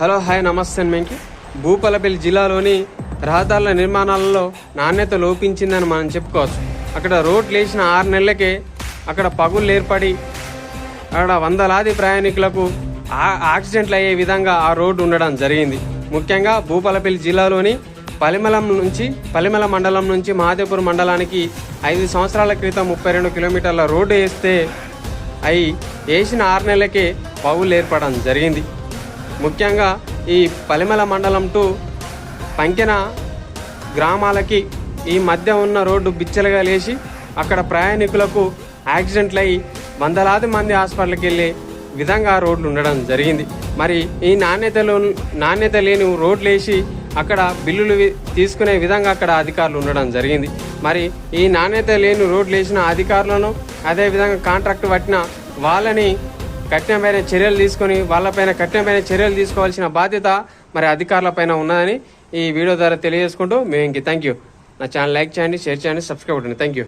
Hello hi నమస్తే వెంకి. భూపాలపల్లి జిల్లాలోని రహదారుల నిర్మాణాలలో నాణ్యత లోపించిందని మనం చెప్పుకోవచ్చు. అక్కడ రోడ్లు వేసిన 6 నెలలకే అక్కడ పగుళ్ళు ఏర్పడి అక్కడ వందలాది ప్రయాణికులకు యాక్సిడెంట్లు అయ్యే విధంగా ఆ రోడ్డు ఉండడం జరిగింది. ముఖ్యంగా భూపాలపల్లి జిల్లాలోని పలిమల మండలం నుంచి మహాదేవ్పూర్ మండలానికి 5 సంవత్సరాల క్రితం 32 కిలోమీటర్ల రోడ్డు వేస్తే అవి వేసిన 6 నెలలకే పగుళ్ళు ఏర్పడడం జరిగింది. ముఖ్యంగా ఈ పలిమల మండలం టు పంకెన గ్రామాలకి ఈ మధ్య ఉన్న రోడ్డు బిచ్చలుగా లేచి అక్కడ ప్రయాణికులకు యాక్సిడెంట్లు అయ్యి వందలాది మంది హాస్పిటల్కి వెళ్ళే విధంగా రోడ్లు ఉండడం జరిగింది. మరి ఈ నాణ్యత లేని రోడ్లు వేసి అక్కడ బిల్లులు తీసుకునే విధంగా అక్కడ అధికారులు ఉండడం జరిగింది. మరి ఈ నాణ్యత లేని రోడ్లు వేసిన అధికారులను అదేవిధంగా కాంట్రాక్ట్ పట్టిన వాళ్ళని కఠినమైన చర్యలు తీసుకొని వాళ్ళపైన కఠినమైన చర్యలు తీసుకోవాల్సిన బాధ్యత మరి అధికారులపైన ఉన్నదని ఈ వీడియో ద్వారా తెలియజేసుకుంటూ మేము థ్యాంక్ యూ. నా ఛానల్ లైక్ చేయండి, షేర్ చేయండి, సబ్స్క్రైబ్ చేయండి. Thank you.